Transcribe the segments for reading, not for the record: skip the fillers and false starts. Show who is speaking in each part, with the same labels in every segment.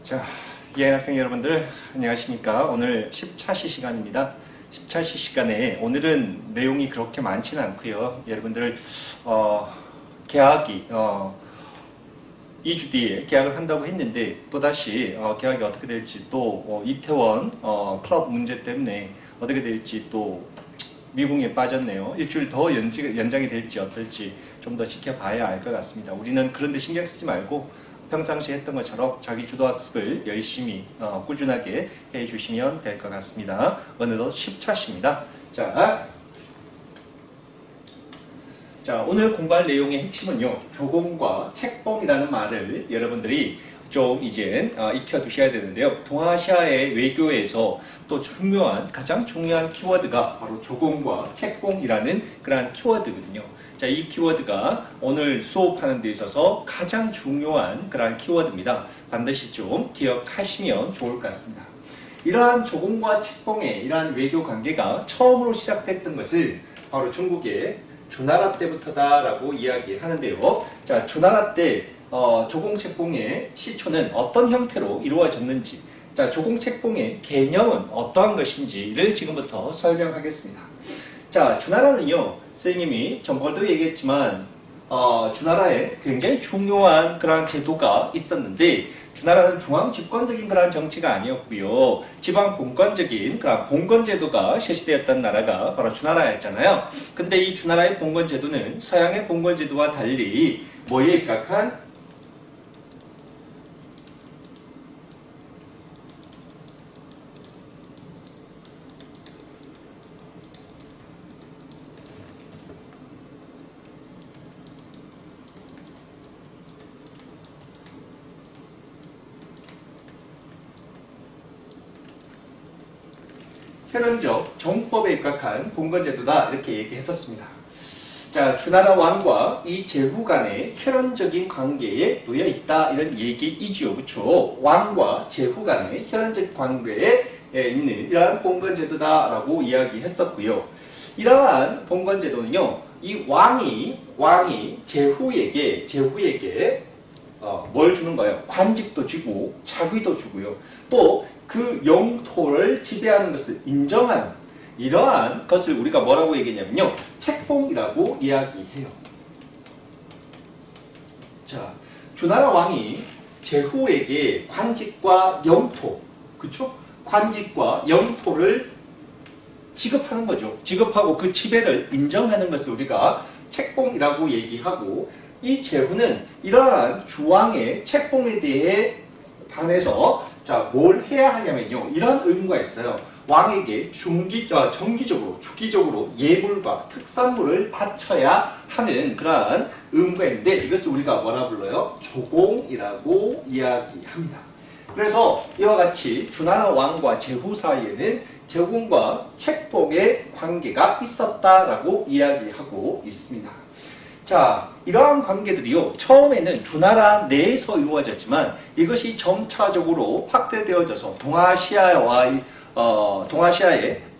Speaker 1: 자, 학생 여러분들 안녕하십니까? 오늘 10차시 시간입니다. 10차시 시간에 오늘은 내용이 그렇게 많지는 않고요. 여러분들 계약이 2주 뒤에 계약을 한다고 했는데 또다시 계약이 어떻게 될지 또 이태원 클럽 문제 때문에 어떻게 될지 또 미궁에 빠졌네요. 일주일 더 연장이 될지 어떨지 좀 더 지켜봐야 알 것 같습니다. 우리는 그런데 신경 쓰지 말고 평상시에 했던 것처럼 자기 주도 학습을 열심히 꾸준하게 해주시면 될 것 같습니다. 어느덧 10차시입니다. 자, 오늘 공부할 내용의 핵심은요, 조공과 책봉이라는 말을 여러분들이 좀 이제 익혀두셔야 되는데요. 동아시아의 외교에서 또 가장 중요한 키워드가 바로 조공과 책봉이라는 그러한 키워드거든요. 자, 이 키워드가 오늘 수업하는 데 있어서 가장 중요한 그러한 키워드입니다. 반드시 좀 기억하시면 좋을 것 같습니다. 이러한 조공과 책봉의 이러한 외교 관계가 처음으로 시작됐던 것을 바로 중국의 주나라 때부터다라고 이야기하는데요. 자, 주나라 때 조공책봉의 시초는 어떤 형태로 이루어졌는지, 자, 조공책봉의 개념은 어떠한 것인지를 지금부터 설명하겠습니다. 자, 주나라는요, 선생님이 전번에도 얘기했지만 주나라에 굉장히 중요한 그러한 제도가 있었는데, 주나라는 중앙 집권적인 그러한 정치가 아니었고요, 지방 분권적인 그런 봉건 제도가 실시되었던 나라가 바로 주나라였잖아요. 근데 이 주나라의 봉건 제도는 서양의 봉건 제도와 달리 뭐에 입각한 혈연적 종법에 입각한 봉건제도다, 이렇게 얘기했었습니다. 자, 주나라 왕과 이 제후 간의 혈연적인 관계에 놓여 있다, 이런 얘기이지요. 그렇죠? 왕과 제후 간의 혈연적 관계에 있는 이러한 봉건제도다라고 이야기했었고요. 이러한 봉건제도는요, 이 왕이 제후에게 뭘 주는 거예요? 관직도 주고 자귀도 주고요. 또 그 영토를 지배하는 것을 인정하는 이러한 것을 우리가 뭐라고 얘기했냐면요, 책봉이라고 이야기해요. 자, 주나라 왕이 제후에게 관직과 영토, 그쵸? 관직과 영토를 지급하는 거죠. 지급하고 그 지배를 인정하는 것을 우리가 책봉이라고 얘기하고, 이 제후는 이러한 주왕의 책봉에 대해 반해서 자, 뭘 해야 하냐면요, 이런 의무가 있어요. 왕에게 정기적으로, 주기적으로 예물과 특산물을 바쳐야 하는 그러한 의무가 있는데, 이것을 우리가 뭐라 불러요? 조공이라고 이야기합니다. 그래서 이와 같이 주나라 왕과 제후 사이에는 조공과 책봉의 관계가 있었다라고 이야기하고 있습니다. 자, 이러한 관계들이요, 처음에는 주나라 내에서 이루어졌지만 이것이 점차적으로 확대되어져서 동아시아의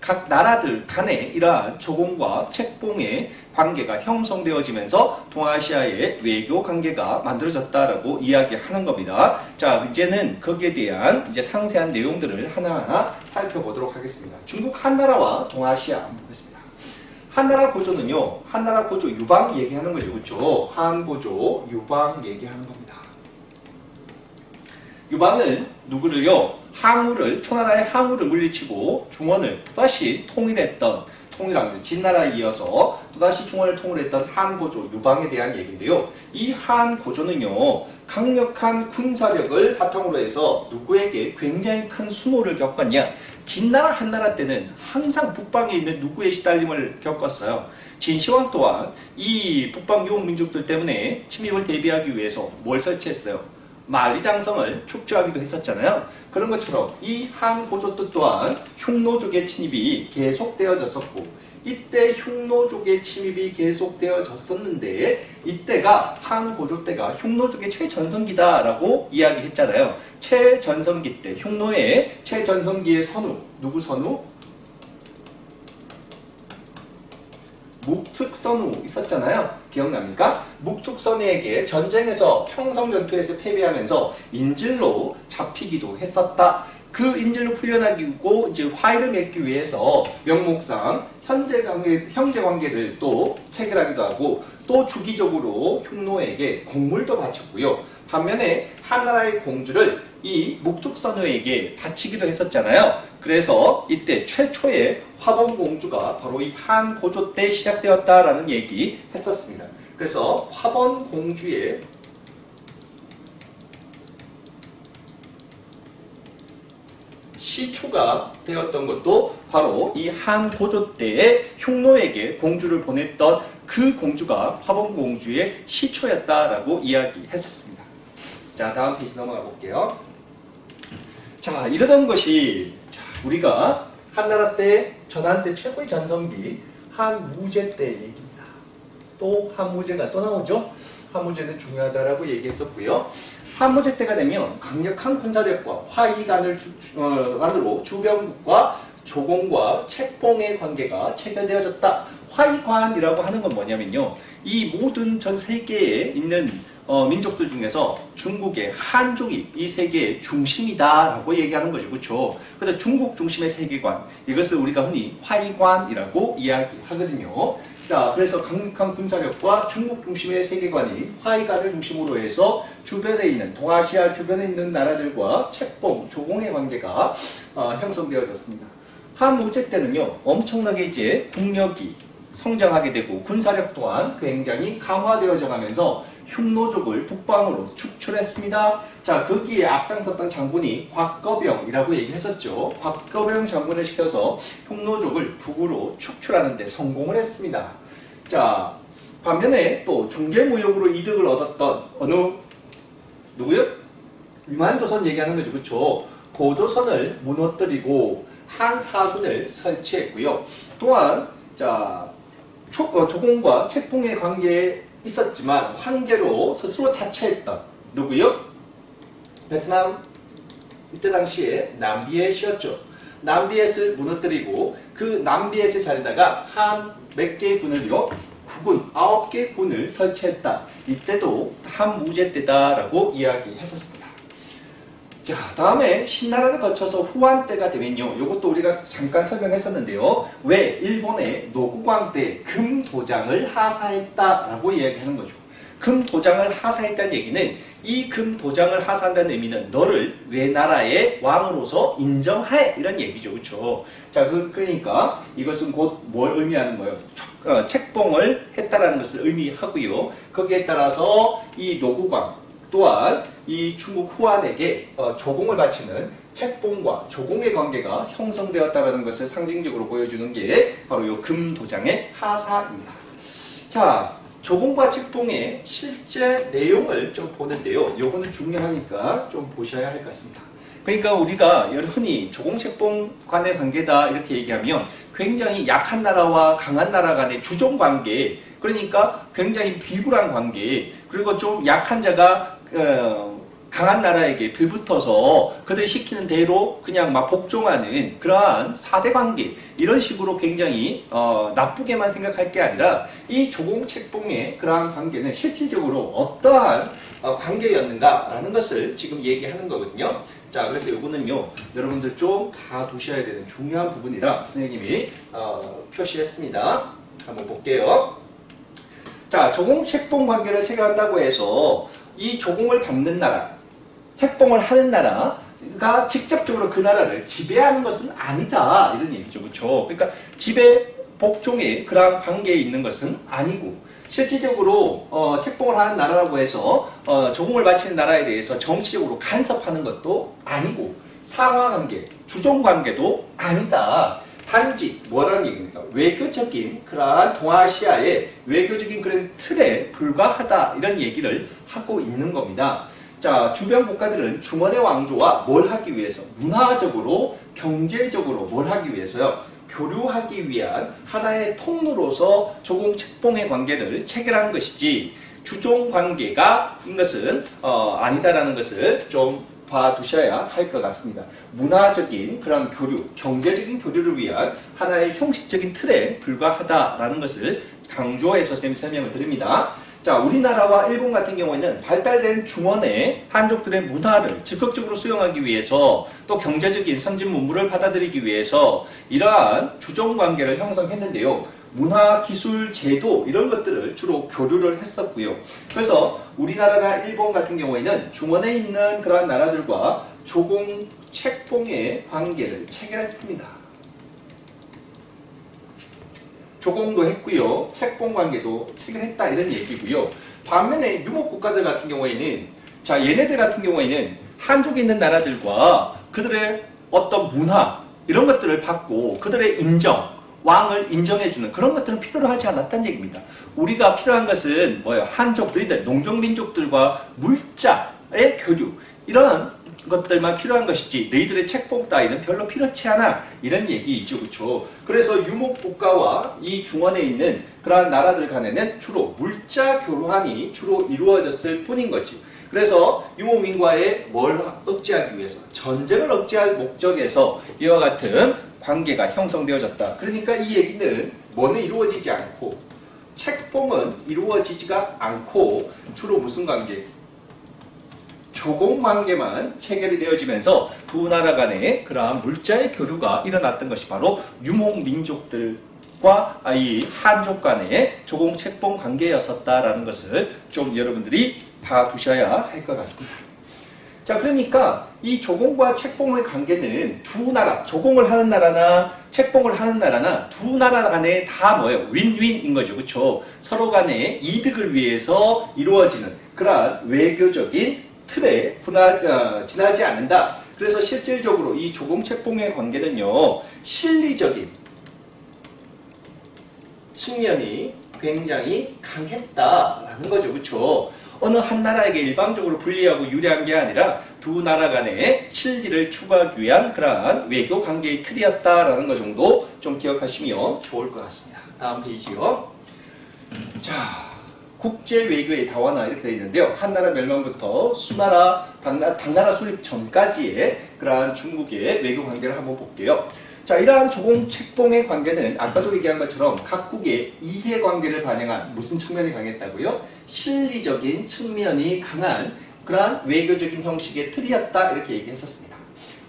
Speaker 1: 각 나라들 간에 이러한 조공과 책봉의 관계가 형성되어지면서 동아시아의 외교 관계가 만들어졌다라고 이야기하는 겁니다. 자, 이제는 거기에 대한 상세한 내용들을 하나하나 살펴보도록 하겠습니다. 중국 한나라와 동아시아 한번 보겠습니다. 한나라 고조는요, 한나라 고조 유방 얘기하는 거죠. 그렇죠? 한고조 유방 얘기하는 겁니다. 유방은 누구를요? 초나라의 항우를 물리치고 중원을 또다시 통일한 진나라에 이어서 또다시 중원을 통일했던 한고조 유방에 대한 얘기인데요. 이 한고조는요, 강력한 군사력을 바탕으로 해서 누구에게 굉장히 큰 수모를 겪었냐? 진나라 한나라 때는 항상 북방에 있는 누구의 시달림을 겪었어요. 진시황 또한 이 북방 유목민족들 때문에 침입을 대비하기 위해서 뭘 설치했어요? 만리장성을 축조하기도 했었잖아요. 그런 것처럼 이 한고조 또한 흉노족의 침입이 계속되어졌었고, 이때 흉노족의 침입이 계속되어졌었는데, 이때가 한고조 때가 흉노족의 최전성기다라고 이야기했잖아요. 최전성기 때 흉노의 최전성기의 선우, 누구 선우? 묵특선우 있었잖아요. 기억납니까? 묵특선우에게 전쟁에서 평성전투에서 패배하면서 인질로 잡히기도 했었다. 그 인질로 풀려나기고 이제 화해를 맺기 위해서 명목상 형제 관계를 또 체결하기도 하고 또 주기적으로 흉노에게 곡물도 바쳤고요. 반면에 한나라의 공주를 이 묵특선우에게 바치기도 했었잖아요. 그래서 이때 최초의 화본공주가 바로 이 한고조 때 시작되었다라는 얘기 했었습니다. 그래서 화본공주의 시초가 되었던 것도 바로 이 한고조 때에 흉노에게 공주를 보냈던 그 공주가 화본공주의 시초였다라고 이야기했었습니다. 자, 다음 페이지 넘어가 볼게요. 자, 이러던 것이 우리가 한나라 때 전한 때 최고의 전성기 한무제 때 얘기입니다. 또 한무제가 또 나오죠. 한무제는 중요하다라고 얘기했었고요. 한무제 때가 되면 강력한 군사력과 화의관으로 주변국과 조공과 책봉의 관계가 체결되어졌다. 화의관이라고 하는 건 뭐냐면요. 이 모든 전 세계에 있는 민족들 중에서 중국의 한족이 이 세계의 중심이다라고 얘기하는 것이죠. 그렇죠? 그래서 중국 중심의 세계관, 이것을 우리가 흔히 화의관이라고 이야기하거든요. 자, 그래서 강력한 군사력과 중국 중심의 세계관이 화의관을 중심으로 해서 주변에 있는 동아시아 주변에 있는 나라들과 책봉, 조공의 관계가 형성되어졌습니다. 한무제 때는요, 엄청나게 이제 국력이 성장하게 되고 군사력 또한 굉장히 강화되어져 가면서 흉노족을 북방으로 축출했습니다. 자, 거기에 앞장섰던 장군이 곽거병이라고 얘기했었죠. 곽거병 장군을 시켜서 흉노족을 북으로 축출하는 데 성공을 했습니다. 자, 반면에 또 중개무역으로 이득을 얻었던 누구요? 위만조선 얘기하는 거죠. 그렇죠? 고조선을 무너뜨리고 한사군을 설치했고요. 또한 자, 조공과 책봉의 관계에 있었지만 황제로 스스로 자처했던 누구요? 베트남 이때 당시에 남비엣이었죠. 남비엣을 무너뜨리고 그 남비엣의 자리다가 한 몇 개의 군을요? 9군, 9개 군을 설치했다. 이때도 한무제 때다라고 이야기했었습니다. 자, 다음에 신나라를 거쳐서 후한 때가 되면요. 이것도 우리가 잠깐 설명했었는데요. 왜 일본의 노구광 때 금도장을 하사했다라고 이야기하는 거죠. 금도장을 하사했다는 얘기는 이 금도장을 하사한다는 의미는 너를 외나라의 왕으로서 인정해 이런 얘기죠. 그렇죠? 자, 그러니까 이것은 곧 뭘 의미하는 거예요? 책봉을 했다라는 것을 의미하고요. 거기에 따라서 이 노구광 또한 이 중국 후한에게 조공을 바치는 책봉과 조공의 관계가 형성되었다는 것을 상징적으로 보여주는 게 바로 이 금도장의 하사입니다. 자, 조공과 책봉의 실제 내용을 좀 보는데요. 요거는 중요하니까 좀 보셔야 할 것 같습니다. 그러니까 우리가 흔히 조공 책봉 간의 관계다 이렇게 얘기하면 굉장히 약한 나라와 강한 나라 간의 주종 관계, 그러니까 굉장히 비굴한 관계, 그리고 좀 약한 자가 강한 나라에게 빌붙어서 그들이 시키는 대로 그냥 막 복종하는 그러한 사대 관계, 이런 식으로 굉장히 나쁘게만 생각할 게 아니라 이 조공책봉의 그러한 관계는 실질적으로 어떠한 관계였는가라는 것을 지금 얘기하는 거거든요. 자, 그래서 이거는요, 여러분들 좀 봐두셔야 되는 중요한 부분이라 선생님이 표시했습니다. 한번 볼게요. 자, 조공책봉 관계를 체결한다고 해서 이 조공을 받는 나라, 책봉을 하는 나라가 직접적으로 그 나라를 지배하는 것은 아니다, 이런 얘기죠. 그렇죠? 그러니까 지배 복종의 그러한 관계에 있는 것은 아니고, 실질적으로 책봉을 하는 나라라고 해서 조공을 바치는 나라에 대해서 정치적으로 간섭하는 것도 아니고, 상하관계, 주종관계도 아니다. 단지 뭐라는 얘기입니까? 외교적인 그러한 동아시아의 외교적인 그런 틀에 불과하다, 이런 얘기를 하고 있는 겁니다. 자, 주변 국가들은 중원의 왕조와 뭘 하기 위해서? 문화적으로, 경제적으로 뭘 하기 위해서요? 교류하기 위한 하나의 통로로서 조공책봉의 관계를 체결한 것이지, 주종 관계가 인 것은 아니다라는 것을 좀 봐두셔야 할 것 같습니다. 문화적인 그런 교류, 경제적인 교류를 위한 하나의 형식적인 틀에 불과하다라는 것을 강조해서 쌤 설명을 드립니다. 자, 우리나라와 일본 같은 경우에는 발달된 중원의 한족들의 문화를 적극적으로 수용하기 위해서 또 경제적인 선진 문물을 받아들이기 위해서 이러한 주종 관계를 형성했는데요. 문화, 기술, 제도 이런 것들을 주로 교류를 했었고요. 그래서 우리나라나 일본 같은 경우에는 중원에 있는 그러한 나라들과 조공, 책봉의 관계를 체결했습니다. 조공도 했고요. 책봉 관계도 체결했다 이런 얘기고요. 반면에 유목 국가들 같은 경우에는 자 얘네들 같은 경우에는 한족에 있는 나라들과 그들의 어떤 문화 이런 것들을 받고 그들의 인정, 왕을 인정해주는 그런 것들은 필요로 하지 않았다는 얘기입니다. 우리가 필요한 것은 뭐예요? 한족, 너희들, 농경민족들과 물자의 교류 이런 것들만 필요한 것이지 너희들의 책봉 따위는 별로 필요치 않아 이런 얘기이죠. 그렇죠? 그래서 유목국가와 이 중원에 있는 그러한 나라들 간에는 주로 물자 교환이 주로 이루어졌을 뿐인 거지. 그래서 유목민과의 뭘 억제하기 위해서 전쟁을 억제할 목적에서 이와 같은 관계가 형성되어졌다. 그러니까 이 얘기는 뭐는 이루어지지 않고 책봉은 이루어지지가 않고 주로 무슨 관계? 조공 관계만 체결이 되어지면서 두 나라 간의 그러한 물자의 교류가 일어났던 것이 바로 유목민족들과 이 한족 간의 조공 책봉 관계였었다라는 것을 좀 여러분들이 봐두셔야 할 것 같습니다. 자, 그러니까 이 조공과 책봉의 관계는 두 나라, 조공을 하는 나라나 책봉을 하는 나라나 두 나라 간에 다 뭐예요? 윈윈인 거죠. 그렇죠? 서로 간의 이득을 위해서 이루어지는 그러한 외교적인 틀에 지나지 않는다. 그래서 실질적으로 이 조공책봉의 관계는요. 실리적인 측면이 굉장히 강했다라는 거죠. 그렇죠? 어느 한 나라에게 일방적으로 불리하고 유리한 게 아니라 두 나라 간의 실리를 추구하기 위한 그러한 외교 관계의 틀이었다라는 것 정도 좀 기억하시면 좋을 것 같습니다. 다음 페이지요. 자. 국제 외교의 다원화 이렇게 되어 있는데요. 한나라 멸망부터 수나라, 당나라 수립 전까지의 그러한 중국의 외교 관계를 한번 볼게요. 자, 이러한 조공 책봉의 관계는 아까도 얘기한 것처럼 각국의 이해관계를 반영한 무슨 측면이 강했다고요? 실리적인 측면이 강한 그러한 외교적인 형식의 틀이었다 이렇게 얘기했었습니다.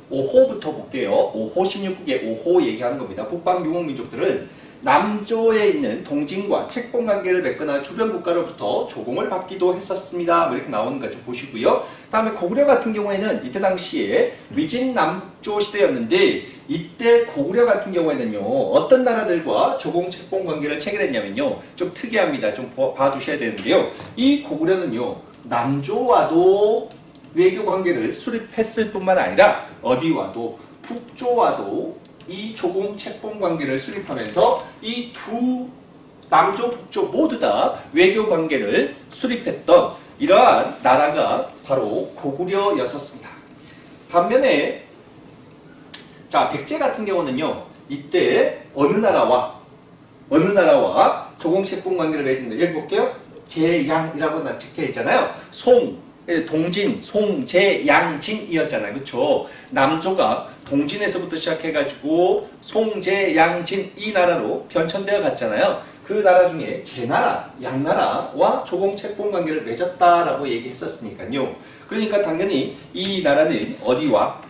Speaker 1: 5호부터 볼게요. 5호 16국의 5호 얘기하는 겁니다. 북방 유목민족들은 남조에 있는 동진과 책봉 관계를 맺거나 주변 국가로부터 조공을 받기도 했었습니다. 뭐 이렇게 나오는 거 좀 보시고요. 다음에 고구려 같은 경우에는 이때 당시에 위진 남북조 시대였는데 이때 고구려 같은 경우에는요. 어떤 나라들과 조공 책봉 관계를 체결했냐면요. 좀 특이합니다. 좀 봐두셔야 되는데요. 이 고구려는요. 남조와도 외교 관계를 수립했을 뿐만 아니라 어디와도 북조와도 이 조공 책봉 관계를 수립하면서 이 두 남조 북조 모두 다 외교 관계를 수립했던 이러한 나라가 바로 고구려였었습니다. 반면에 자 백제 같은 경우는요 이때 어느 나라와 조공 책봉 관계를 맺었는데 여기 볼게요. 제양이라고 적혀 있잖아요. 동진, 송, 제, 양, 진이었잖아요. 그쵸? 남조가 동진에서부터 시작해가지고 송, 제, 양, 진 이 나라로 변천되어 갔잖아요. 그 나라 중에 제나라, 양나라와 조공 책봉 관계를 맺었다라고 얘기했었으니까요. 그러니까 당연히 이 나라는 어디와?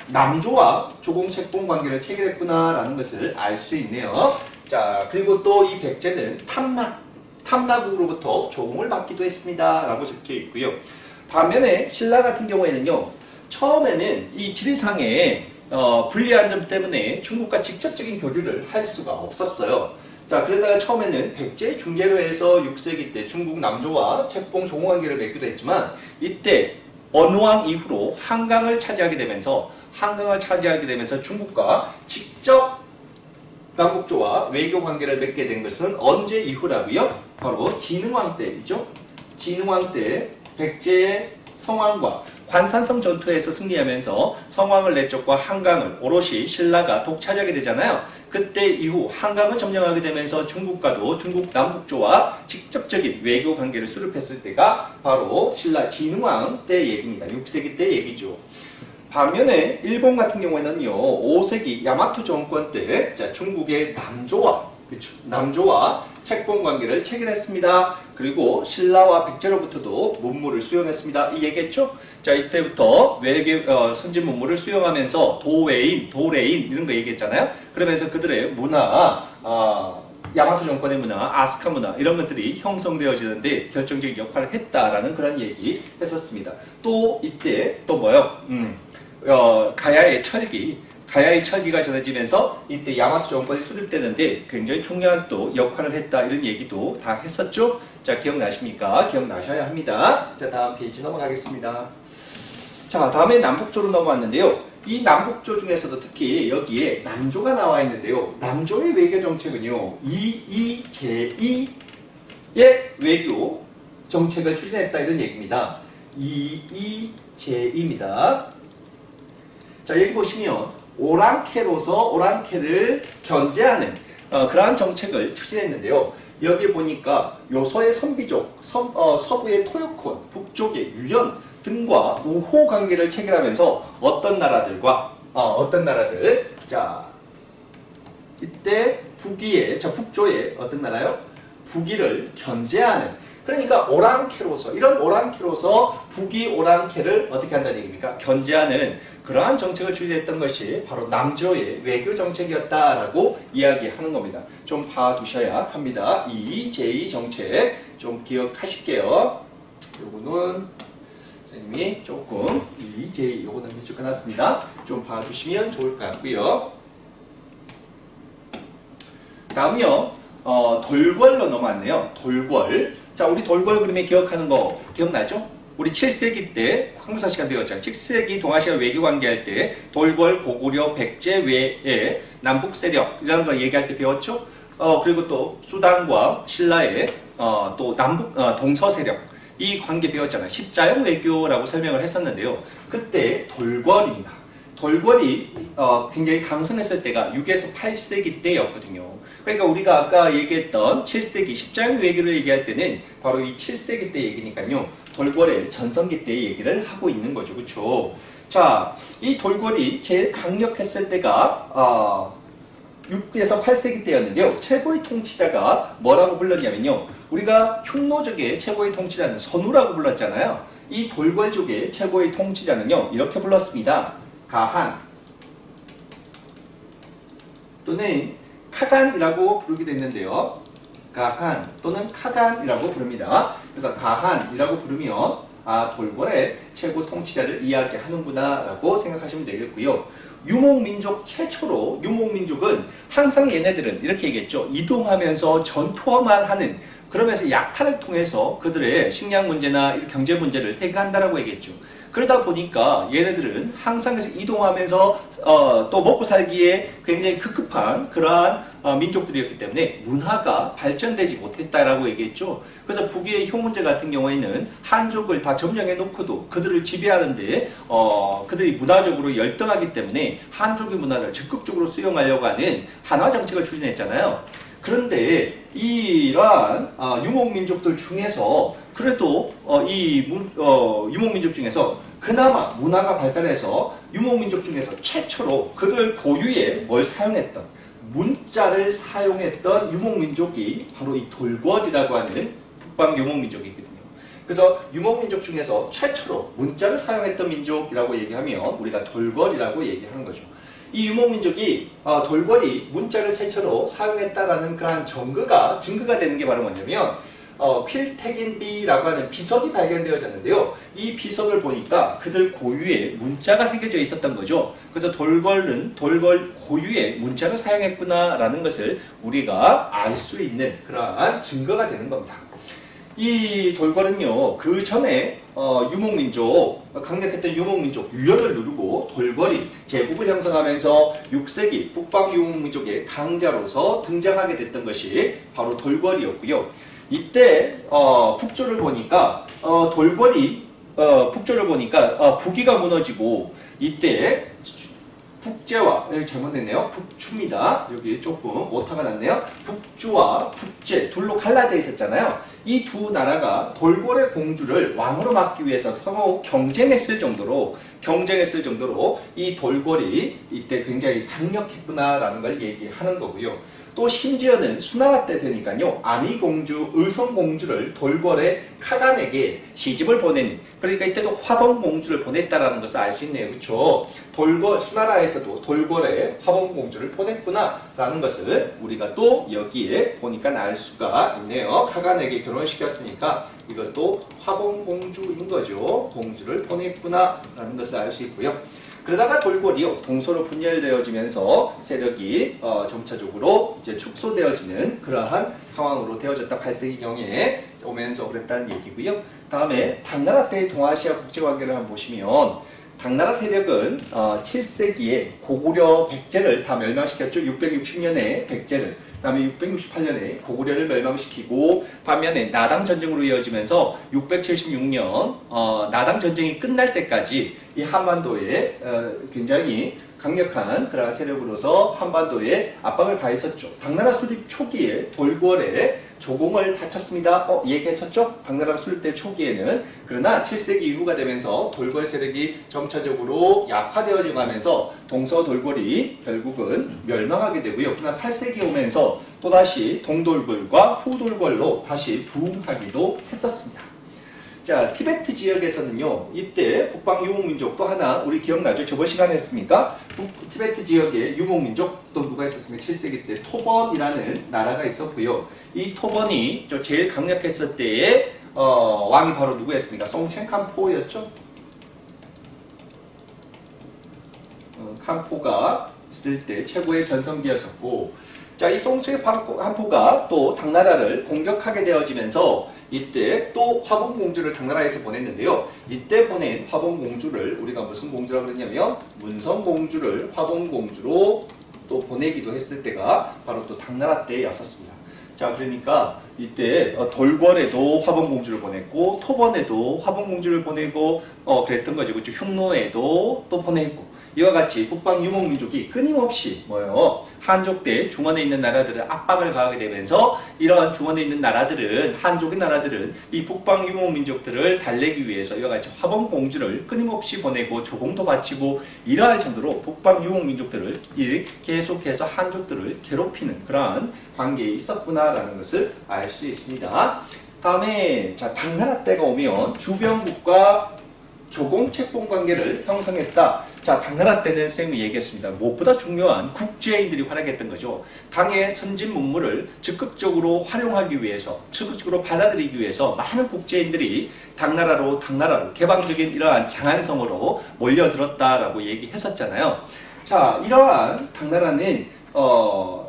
Speaker 1: 남조와 조공 책봉 관계를 체결했구나라는 것을 알 수 있네요. 자, 그리고 또 이 백제는 탐나국으로부터 조공을 받기도 했습니다. 라고 적혀 있고요. 반면에 신라 같은 경우에는요. 처음에는 이 지리상의 불리한 점 때문에 중국과 직접적인 교류를 할 수가 없었어요. 자, 그러다가 처음에는 백제 중계로에서 6세기 때 중국 남조와 책봉 조공 관계를 맺기도 했지만 이때 언왕 이후로 한강을 차지하게 되면서 중국과 직접 남북조와 외교 관계를 맺게 된 것은 언제 이후라고요? 바로 진흥왕 때이죠. 진흥왕 때 백제의 성왕과 관산성 전투에서 승리하면서 성왕을 내쫓고 한강을 오롯이 신라가 독차지하게 되잖아요. 그때 이후 한강을 점령하게 되면서 중국과도 중국 남북조와 직접적인 외교 관계를 수립했을 때가 바로 신라 진흥왕 때 얘기입니다. 6세기 때 얘기죠. 반면에 일본 같은 경우에는요. 5세기 야마토 정권 때 중국의 남조와 그렇죠. 남조와 책봉 관계를 체결했습니다. 그리고 신라와 백제로부터도 문물을 수용했습니다. 이 얘기했죠? 자, 이때부터 외계 선진 문물을 수용하면서 도웨인, 도레인 이런 거 얘기했잖아요. 그러면서 그들의 문화, 야마토 정권의 문화, 아스카 문화 이런 것들이 형성되어지는데 결정적인 역할을 했다라는 그런 얘기 했었습니다. 또 이때 또 뭐요? 가야의 철기가 전해지면서 이때 야마토 정권이 수립되는데 굉장히 중요한 또 역할을 했다 이런 얘기도 다 했었죠. 자, 기억나십니까? 기억나셔야 합니다. 자, 다음 페이지 넘어가겠습니다. 자, 다음에 남북조로 넘어왔는데요. 이 남북조 중에서도 특히 여기에 남조가 나와 있는데요. 남조의 외교 정책은요, 이이제이의 외교 정책을 추진했다 이런 얘기입니다. 이이제이입니다. 자, 여기 보시면 오랑캐로서 오랑캐를 견제하는 그러한 정책을 추진했는데요. 여기 보니까 요서의 선비족, 서부의 토요콘, 북쪽의 유연 등과 우호 관계를 체결하면서 어떤 나라들, 자, 이때 북조의 어떤 나라요? 북위를 견제하는, 그러니까 오랑캐로서, 이런 오랑캐로서 북위 오랑캐를 어떻게 한다는 얘기입니까? 견제하는 그러한 정책을 추진했던 것이 바로 남조의 외교 정책이었다라고 이야기하는 겁니다. 좀 봐두셔야 합니다. EJ 정책 좀 기억하실게요. 요거는 선생님이 조금 EJ 요거는 해놨습니다. 좀 봐주시면 좋을 것 같고요. 다음요, 돌궐로 넘어왔네요. 돌궐. 자, 우리 돌궐 그림에 기억하는 거 기억나죠? 우리 7세기 때 항구사 시간 배웠잖아요. 7세기 동아시아 외교 관계할 때 돌궐, 고구려, 백제 외에 남북 세력 이라는 걸 얘기할 때 배웠죠. 그리고 또 수단과 신라의 또 남북 동서 세력 이 관계 배웠잖아요. 십자형 외교라고 설명을 했었는데요. 그때 돌궐입니다. 돌궐이 굉장히 강성했을 때가 6에서 8세기 때였거든요. 그러니까 우리가 아까 얘기했던 7세기 십자형 외교를 얘기할 때는 바로 이 7세기 때 얘기니까요. 돌궐의 전성기 때 얘기를 하고 있는 거죠. 그렇죠? 자, 이 돌궐이 제일 강력했을 때가 6에서 8세기 때였는데요. 최고의 통치자가 뭐라고 불렀냐면요. 우리가 흉노족의 최고의 통치자는 선우라고 불렀잖아요. 이 돌궐족의 최고의 통치자는요. 이렇게 불렀습니다. 가한 또는 카간이라고 부르기도 했는데요. 가한 또는 카간이라고 부릅니다. 그래서 가한이라고 부르면 돌궐의 최고 통치자를 이야기하는구나 라고 생각하시면 되겠고요. 유목민족 최초로 유목민족은 항상 얘네들은 이렇게 얘기했죠. 이동하면서 전투만 하는, 그러면서 약탈을 통해서 그들의 식량 문제나 경제 문제를 해결한다라고 얘기했죠. 그러다 보니까 얘네들은 항상 이동하면서 또 먹고 살기에 굉장히 급급한 그러한 민족들이었기 때문에 문화가 발전되지 못했다라고 얘기했죠. 그래서 북위의 효문제 같은 경우에는 한족을 다 점령해 놓고도 그들을 지배하는데 그들이 문화적으로 열등하기 때문에 한족의 문화를 적극적으로 수용하려고 하는 한화 정책을 추진했잖아요. 그런데 이러한 유목민족들 중에서 그래도 유목민족 중에서 그나마 문화가 발달해서 유목민족 중에서 최초로 그들 고유의 뭘 사용했던 문자를 사용했던 유목민족이 바로 이 돌궐이라고 하는 북방 유목민족이거든요. 그래서 유목민족 중에서 최초로 문자를 사용했던 민족이라고 얘기하면 우리가 돌궐이라고 얘기하는 거죠. 이 유목민족이 돌궐이 문자를 최초로 사용했다라는 그러한 증거가 되는 게 바로 뭐냐면 필테긴비라고 하는 비석이 발견되어졌는데요. 이 비석을 보니까 그들 고유의 문자가 새겨져 있었던 거죠. 그래서 돌궐은 돌궐 고유의 문자를 사용했구나라는 것을 우리가 알 수 있는 그러한 증거가 되는 겁니다. 이 돌궐은요, 그 전에 강력했던 유목민족 유연을 누르고 돌궐이 제국을 형성하면서 6세기 북방 유목민족의 강자로서 등장하게 됐던 것이 바로 돌궐이었고요. 이때 북조를 보니까 북위가 무너지고 이때 북제와 여기 잘못됐네요. 북추입니다. 여기 조금 오타가 났네요. 북주와 북제 둘로 갈라져 있었잖아요. 이 두 나라가 돌궐의 공주를 왕으로 맡기 위해서 서로 경쟁했을 정도로 이 돌궐이 이때 굉장히 강력했구나라는 걸 얘기하는 거고요. 또 심지어는 수나라 때 되니까요. 안희공주, 의성공주를 돌궐의 카간에게 시집을 보내는, 그러니까 이때도 화범공주를 보냈다라는 것을 알 수 있네요. 그렇죠? 돌궐, 수나라에서도 돌궐의 화범공주를 보냈구나라는 것을 우리가 또 여기에 보니까 알 수가 있네요. 카간에게 결혼을 시켰으니까 이것도 화범공주인 거죠. 공주를 보냈구나라는 것을 알 수 있고요. 그러다가 돌궐이요, 동서로 분열되어지면서 세력이 점차적으로 이제 축소되어지는 그러한 상황으로 되어졌다. 8세기경에 오면서 그랬다는 얘기고요. 다음에 당나라 때의 동아시아 국제관계를 한번 보시면 당나라 세력은 7세기에 고구려 백제를 다 멸망시켰죠. 660년에 백제를, 그 다음에 668년에 고구려를 멸망시키고, 반면에 나당 전쟁으로 이어지면서 676년 나당 전쟁이 끝날 때까지 이 한반도에 굉장히 강력한 그런 세력으로서 한반도에 압박을 가했었죠. 당나라 수립 초기에 돌궐에 조공을 바쳤습니다. 얘기했었죠? 당나라 수립 초기에는. 그러나 7세기 이후가 되면서 돌궐 세력이 점차적으로 약화되어져 가면서 동서 돌궐이 결국은 멸망하게 되고요. 그러나 8세기 오면서 또다시 동돌궐과 후돌궐로 다시 부흥하기도 했었습니다. 자, 티베트 지역에서는요, 이때 북방 유목민족 또 하나 우리 기억나죠? 저번 시간에 했습니까? 티베트 지역에 유목민족 또 누가 있었습니까? 7세기 때 토번이라는 나라가 있었고요. 이 토번이 제일 강력했을 때의 왕이 바로 누구였습니까? 송첸칸포였죠? 칸포가 있을 때 최고의 전성기였었고, 자, 이 송첸칸포가 또 당나라를 공격하게 되어지면서 이때 또 화범공주를 당나라에서 보냈는데요. 이때 보낸 화범공주를 우리가 무슨 공주라고 그랬냐면 문성공주를 화범공주로 또 보내기도 했을 때가 바로 또 당나라 때였었습니다. 자, 그러니까 이때 돌궐에도 화범공주를 보냈고, 토번에도 화범공주를 보내고 그랬던 거죠. 그렇죠? 흉노에도 또 보내고, 이와 같이 북방 유목민족이 끊임없이 한족 때 중원에 있는 나라들을 압박을 가하게 되면서 이러한 중원에 있는 나라들은, 한족의 나라들은 이 북방 유목민족들을 달래기 위해서 이와 같이 화범공주를 끊임없이 보내고 조공도 바치고, 이러할 정도로 북방 유목민족들을 계속해서 한족들을 괴롭히는 그러한 관계에 있었구나라는 것을 알 수 있습니다. 다음에 자, 당나라 때가 오면 주변국과 조공 책봉 관계를 형성했다. 자, 당나라 때는 쌤이 얘기했습니다. 무엇보다 중요한 국제인들이 활약했던 거죠. 당의 선진 문물을 적극적으로 활용하기 위해서, 적극적으로 받아들이기 위해서 많은 국제인들이 당나라로 개방적인 이러한 장안성으로 몰려들었다라고 얘기했었잖아요. 자, 이러한 당나라는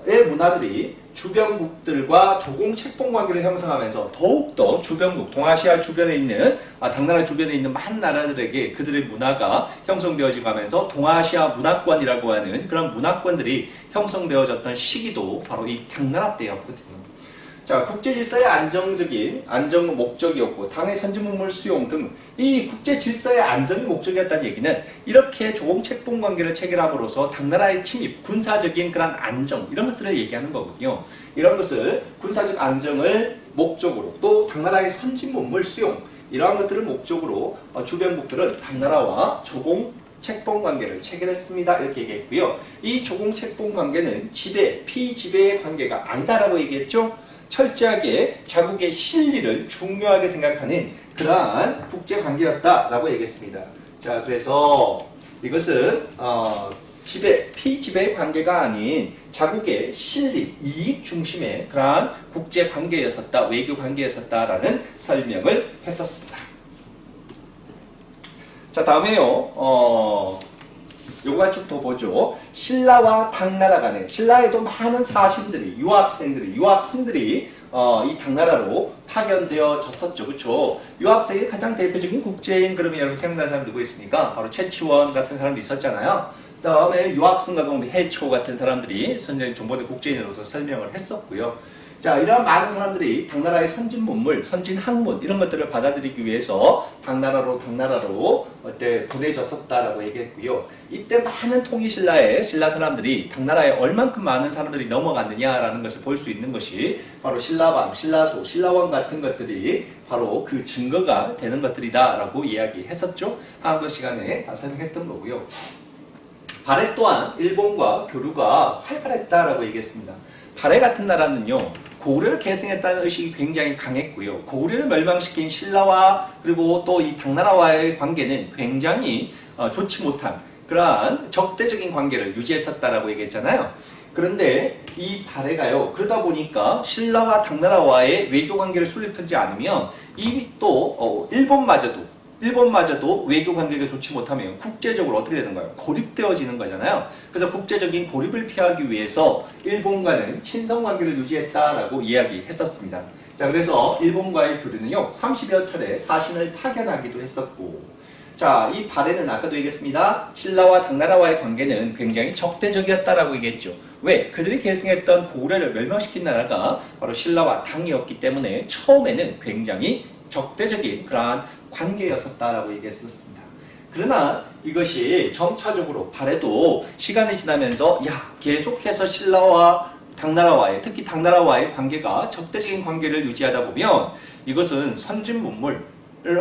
Speaker 1: 의 문화들이 주변국들과 조공 책봉 관계를 형성하면서 더욱더 주변국, 동아시아 주변에 있는 당나라 주변에 있는 많은 나라들에게 그들의 문화가 형성되어져 가면서 동아시아 문화권이라고 하는 그런 문화권들이 형성되어졌던 시기도 바로 이 당나라 때였거든요. 자, 국제 질서의 안정 목적이었고, 당의 선진문물 수용 등 이 국제 질서의 안정이 목적이었다는 얘기는 이렇게 조공 책봉 관계를 체결함으로써 당나라의 침입, 군사적인 그런 안정, 이런 것들을 얘기하는 거거든요. 이런 것을 군사적 안정을 목적으로, 또 당나라의 선진문물 수용, 이러한 것들을 목적으로 주변국들은 당나라와 조공 책봉 관계를 체결했습니다. 이렇게 얘기했고요. 이 조공 책봉 관계는 지배, 피지배의 관계가 아니다라고 얘기했죠. 철저하게 자국의 실리를 중요하게 생각하는 그러한 국제관계였다라고 얘기했습니다. 자, 그래서 이것은 지배, 피지배의 관계가 아닌 자국의 실리, 이익 중심의 그러한 국제관계였었다, 외교관계였었다라는 설명을 했었습니다. 자, 다음에요. 요거 좀 더 보죠. 신라와 당나라 간에, 신라에도 많은 사신들이, 유학생들이 이 당나라로 파견되어졌었죠. 그렇죠? 유학생의 가장 대표적인 국제인, 그러면 여러분 생각나는 사람 누구 있습니까? 바로 최치원 같은 사람도 있었잖아요. 그 다음에 유학생과 해초 같은 사람들이 선생님 정보대 국제인으로서 설명을 했었고요. 자, 이러한 많은 사람들이 당나라의 선진 문물, 선진 학문 이런 것들을 받아들이기 위해서 당나라로 보내졌었다라고 얘기했고요. 이때 많은 신라 사람들이 당나라에 얼만큼 많은 사람들이 넘어갔느냐라는 것을 볼 수 있는 것이 바로 신라방, 신라소, 신라원 같은 것들이 바로 그 증거가 되는 것들이다라고 이야기했었죠. 한국 시간에 다 설명했던 거고요. 발해 또한 일본과 교류가 활발했다라고 얘기했습니다. 발해 같은 나라는요, 고구려를 계승했다는 의식이 굉장히 강했고요. 고구려를 멸망시킨 신라와 그리고 또 이 당나라와의 관계는 굉장히 좋지 못한 그러한 적대적인 관계를 유지했었다라고 얘기했잖아요. 그런데 이 발해가요, 그러다 보니까 신라와 당나라와의 외교 관계를 수립하지 않으면 이미 또 일본마저도 외교 관계가 좋지 못하면 국제적으로 어떻게 되는가요? 고립되어지는 거잖아요. 그래서 국제적인 고립을 피하기 위해서 일본과는 친선 관계를 유지했다라고 이야기했었습니다. 자, 그래서 일본과의 교류는요, 30여 차례 사신을 파견하기도 했었고, 자, 이 발해는 아까도 얘기했습니다. 신라와 당나라와의 관계는 굉장히 적대적이었다라고 얘기했죠. 왜? 그들이 계승했던 고구려를 멸망시킨 나라가 바로 신라와 당이었기 때문에 처음에는 굉장히 적대적인 그러한 관계였었다라고 얘기했었습니다. 그러나 이것이 점차적으로 발해도 시간이 지나면서 계속해서 신라와 당나라와의, 특히 당나라와의 관계가 적대적인 관계를 유지하다 보면 이것은 선진문물을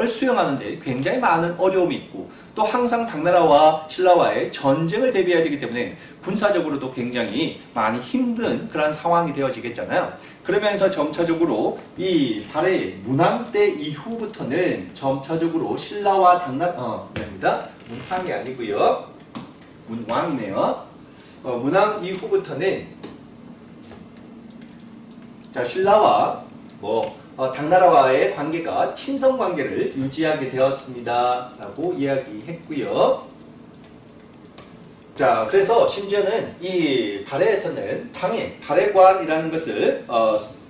Speaker 1: 수용하는데 굉장히 많은 어려움이 있고, 또 항상 당나라와 신라와의 전쟁을 대비해야 되기 때문에 군사적으로도 굉장히 많이 힘든 그런 상황이 되어지겠잖아요. 그러면서 점차적으로 이 발해 문왕 때 이후부터는 점차적으로 신라와 아닙니다. 문왕이 아니고요. 문왕이네요. 문왕 이후부터는 자, 신라와 당나라와의 관계가 친선 관계를 유지하게 되었습니다. 라고 이야기했고요. 자, 그래서 심지어는 이 발해에서는 당의 발해관이라는 것을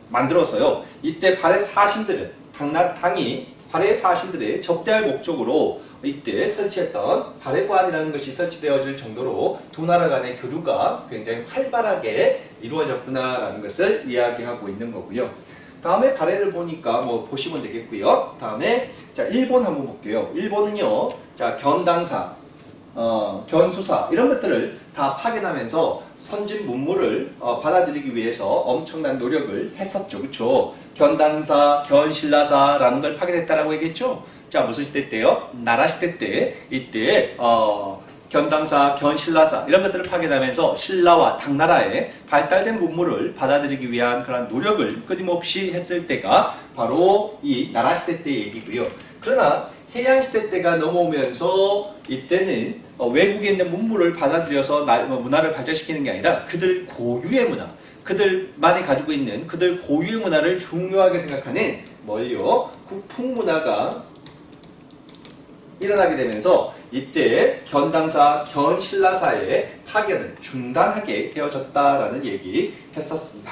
Speaker 1: 만들어서요. 이때 발해 사신들은 당이 발해 사신들의 접대할 목적으로 이때 설치했던 발해관이라는 것이 설치되어질 정도로 두 나라 간의 교류가 굉장히 활발하게 이루어졌구나라는 것을 이야기하고 있는 거고요. 다음에 발해를 보니까 보시면 되겠고요. 다음에 자, 일본 한번 볼게요. 일본은요, 자, 견당사, 견수사 이런 것들을 다 파견하면서 선진 문물을 받아들이기 위해서 엄청난 노력을 했었죠. 그렇죠? 견당사, 견신라사라는 걸 파견했다라고 얘기했죠. 자, 무슨 시대 때요? 나라 시대 때 이때 견당사, 견신라사 이런 것들을 파견하면서 신라와 당나라의 발달된 문물을 받아들이기 위한 그런 노력을 끊임없이 했을 때가 바로 이 나라 시대 때 얘기고요. 그러나 해양 시대 때가 넘어오면서 이때는 외국에 있는 문물을 받아들여서 문화를 발전시키는 게 아니라 그들 고유의 문화, 그들만이 가지고 있는 그들 고유의 문화를 중요하게 생각하는 국풍 문화가 일어나게 되면서 이때 견당사, 견신라사의 파견을 중단하게 되어졌다라는 얘기 했었습니다.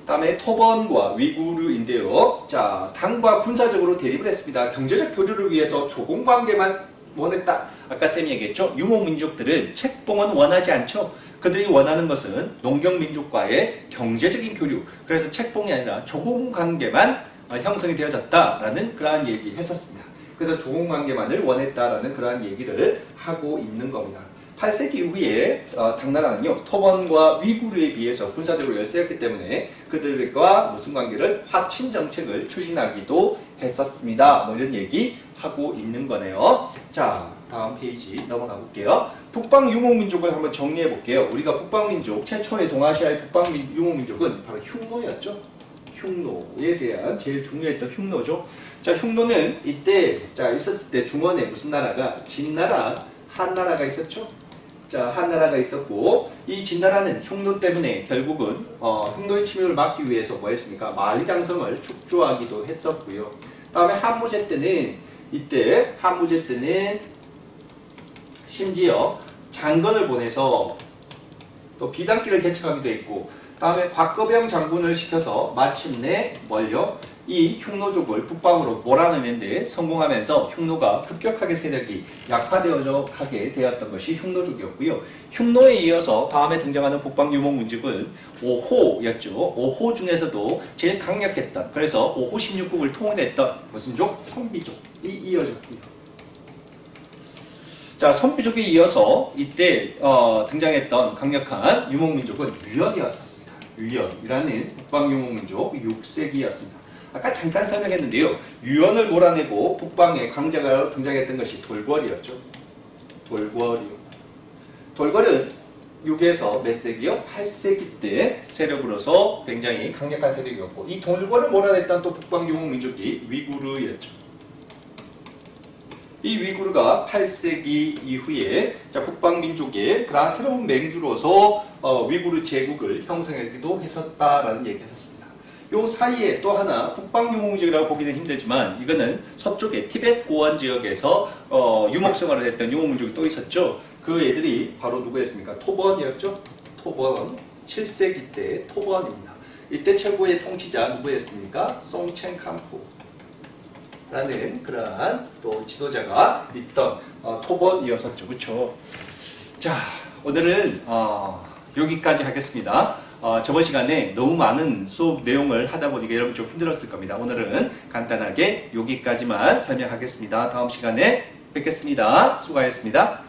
Speaker 1: 다음에 토번과 위구르인데요. 자, 당과 군사적으로 대립을 했습니다. 경제적 교류를 위해서 조공관계만 원했다. 아까 쌤이 얘기했죠. 유목민족들은 책봉은 원하지 않죠. 그들이 원하는 것은 농경민족과의 경제적인 교류. 그래서 책봉이 아니라 조공관계만 형성이 되어졌다라는 그러한 얘기 했었습니다. 그래서 조공관계만을 원했다라는 그러한 얘기를 하고 있는 겁니다. 8세기 이후에 당나라는요, 토번과 위구르에 비해서 군사적으로 열세였기 때문에 그들과 무슨 관계를 화친 정책을 추진하기도 했었습니다. 이런 얘기 하고 있는 거네요. 자, 다음 페이지 넘어가 볼게요. 북방 유목민족을 한번 정리해 볼게요. 우리가 북방민족, 최초의 동아시아의 북방 유목민족은 바로 흉노였죠. 흉노에 대한 제일 중요했던 흉노죠. 자, 흉노는 이때 있었을 때 중원에 무슨 나라가 진나라, 한나라가 있었죠. 자, 한나라가 있었고 이 진나라는 흉노 때문에 결국은 흉노의 침입을 막기 위해서 뭐 했습니까? 만리장성을 축조하기도 했었고요. 다음에 한무제 때는 심지어 장건을 보내서 또 비단길을 개척하기도 했고, 다음에 곽거병 장군을 시켜서 마침내 이 흉노족을 북방으로 몰아내는 데 성공하면서 흉노가 급격하게 세력이 약화되어져 가게 되었던 것이 흉노족이었고요. 흉노에 이어서 다음에 등장하는 북방 유목민족은 오호였죠. 오호 중에서도 제일 강력했던, 그래서 오호 16국을 통일했던 무슨 족? 선비족이 이어졌고요. 자, 선비족에 이어서 이때 등장했던 강력한 유목민족은 유연이었습니다. 유연이라는 북방 유목민족 6세기였습니다. 아까 잠깐 설명했는데요. 유연을 몰아내고 북방에 강자가 등장했던 것이 돌궐이었죠. 돌궐은 6에서 몇 세기요? 8세기 때 세력으로서 굉장히 강력한 세력이었고, 이 동일권을 몰아냈던 또 북방유목 민족이 위구르였죠. 이 위구르가 8세기 이후에 북방민족의 그러한 새로운 맹주로서 위구르 제국을 형성하기도 했었다라는 얘기 했었습니다. 요 사이에 또 하나 북방유목민족이라고 보기는 힘들지만 이거는 서쪽의 티벳 고원 지역에서 유목생활을 했던 유목민족이 또 있었죠. 그 애들이 바로 누구였습니까? 토번이었죠. 토번 7세기 때 토번입니다. 이때 최고의 통치자 누구였습니까? 송첸캄프 라는 그러한 또 지도자가 있던 토번이었었죠. 그렇죠? 자, 오늘은 여기까지 하겠습니다. 저번 시간에 너무 많은 수업 내용을 하다 보니까 여러분 좀 힘들었을 겁니다. 오늘은 간단하게 여기까지만 설명하겠습니다. 다음 시간에 뵙겠습니다. 수고하셨습니다.